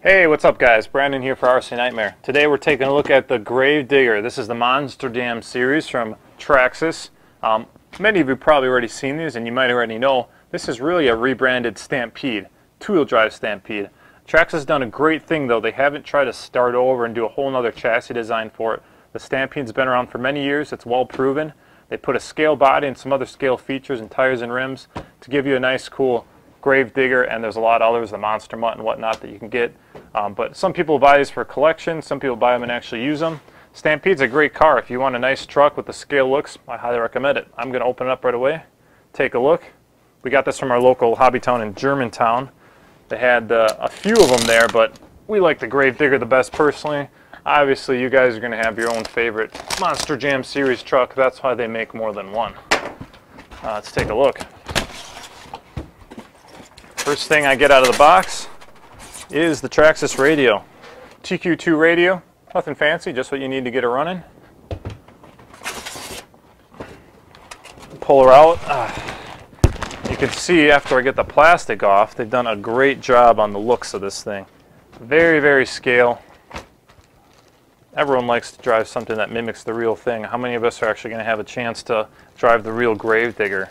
Hey, what's up guys? Brandon here for RC Nightmare. Today we're taking a look at the Grave Digger. This is the Monster Jam series from Traxxas. Many of you probably already seen these and you might already know this is really a rebranded Stampede, two-wheel drive Stampede. Traxxas has done a great thing though. They haven't tried to start over and do a whole nother chassis design for it. The Stampede's been around for many years. It's well proven. They put a scale body and some other scale features and tires and rims to give you a nice cool Grave Digger, and there's a lot of others, the Monster Mutt and whatnot that you can get. But some people buy these for collection, some people buy them and actually use them. Stampede's a great car. If you want a nice truck with the scale looks, I highly recommend it. I'm going to open it up right away, take a look. We got this from our local hobby town in Germantown. They had a few of them there, but we like the Grave Digger the best personally. Obviously, you guys are going to have your own favorite Monster Jam series truck. That's why they make more than one. Let's take a look. First thing I get out of the box is the Traxxas radio. TQ2 radio, nothing fancy, just what you need to get it running. Pull her out. You can see after I get the plastic off, they've done a great job on the looks of this thing. Very, very scale. Everyone likes to drive something that mimics the real thing. How many of us are actually going to have a chance to drive the real Grave Digger?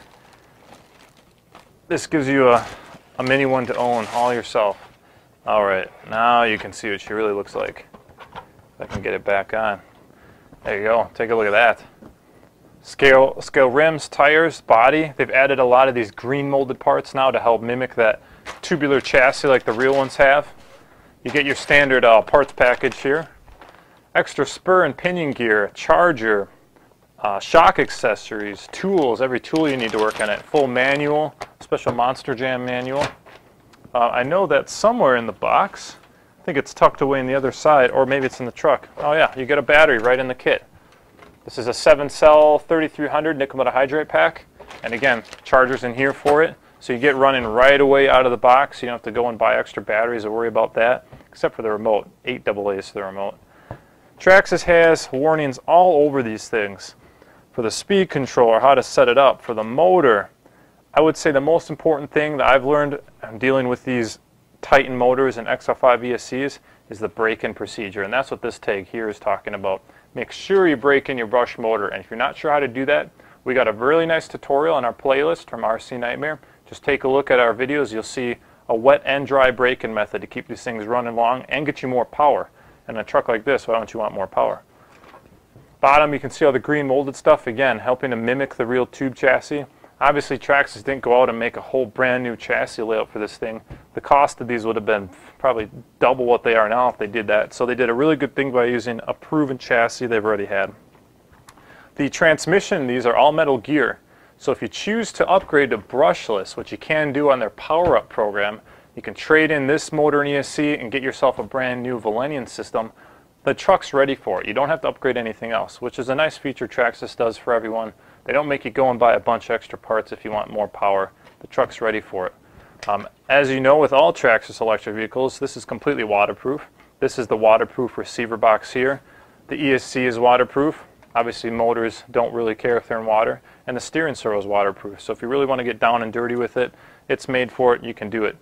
This gives you a mini one to own all yourself. Alright, now you can see what she really looks like. If I can get it back on. There you go, take a look at that. Scale rims, tires, body. They've added a lot of these green molded parts now to help mimic that tubular chassis like the real ones have. You get your standard parts package here. Extra spur and pinion gear, charger, shock accessories, tools, every tool you need to work on it. Full manual, special Monster Jam manual. I know that somewhere in the box, I think it's tucked away in the other side, or maybe it's in the truck. Oh yeah, you get a battery right in the kit. This is a 7-cell 3300 nickel metal hydrate pack, and again, chargers in here for it, so you get running right away out of the box. You don't have to go and buy extra batteries or worry about that, except for the remote. 8 AA's for the remote. Traxxas has warnings all over these things. For the speed control or how to set it up, for the motor, I would say the most important thing that I've learned dealing with these Titan motors and XL5 ESCs is the break-in procedure, and that's what this tag here is talking about. Make sure you break in your brush motor, and if you're not sure how to do that, we got a really nice tutorial on our playlist from RC Nightmare. Just take a look at our videos. You'll see a wet and dry break-in method to keep these things running long and get you more power. And in a truck like this, why don't you want more power? Bottom, you can see all the green molded stuff, again, helping to mimic the real tube chassis. Obviously, Traxxas didn't go out and make a whole brand new chassis layout for this thing. The cost of these would have been probably double what they are now if they did that. So they did a really good thing by using a proven chassis they've already had. The transmission, these are all metal gear. So if you choose to upgrade to brushless, which you can do on their Power Up program, you can trade in this motor and ESC and get yourself a brand new Valenian system. The truck's ready for it. You don't have to upgrade anything else, which is a nice feature Traxxas does for everyone. They don't make you go and buy a bunch of extra parts if you want more power. The truck's ready for it. As you know, with all Traxxas electric vehicles, this is completely waterproof. This is the waterproof receiver box here. The ESC is waterproof. Obviously, motors don't really care if they're in water. And the steering servo is waterproof. So if you really want to get down and dirty with it, it's made for it. You can do it.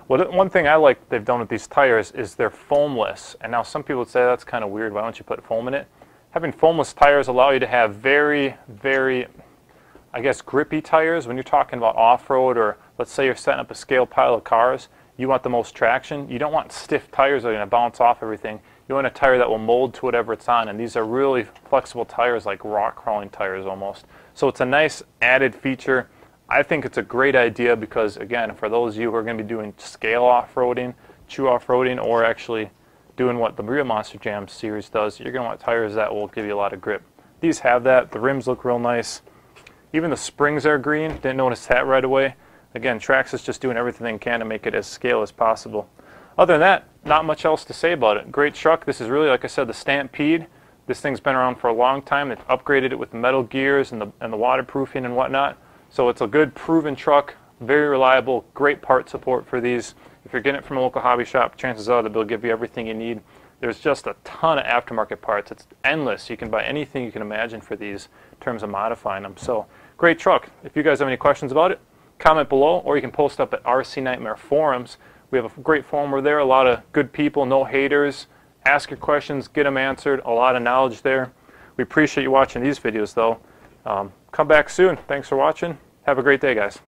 Well, one thing I like they've done with these tires is they're foamless. And now some people would say that's kind of weird. Why don't you put foam in it? Having foamless tires allow you to have very, very, I guess, grippy tires. When you're talking about off-road, or let's say you're setting up a scale pile of cars, you want the most traction. You don't want stiff tires that are going to bounce off everything. You want a tire that will mold to whatever it's on, and these are really flexible tires, like rock crawling tires almost. So it's a nice added feature. I think it's a great idea because, again, for those of you who are going to be doing scale off-roading, chew off-roading, or actually doing what the real Monster Jam series does, you're going to want tires that will give you a lot of grip. These have that. The rims look real nice. Even the springs are green. Didn't notice that right away. Again, Traxxas is just doing everything they can to make it as scale as possible. Other than that, not much else to say about it. Great truck. This is really, like I said, the Stampede. This thing's been around for a long time. They've upgraded it with the metal gears and the waterproofing and whatnot. So it's a good, proven truck, very reliable, great part support for these. If you're getting it from a local hobby shop, chances are that they'll give you everything you need. There's just a ton of aftermarket parts. It's endless. You can buy anything you can imagine for these in terms of modifying them. So great truck. If you guys have any questions about it, comment below, or you can post up at RC Nightmare forums. We have a great forum over there, a lot of good people, no haters. Ask your questions, get them answered, a lot of knowledge there. We appreciate you watching these videos though. Come back soon. Thanks for watching. Have a great day, guys.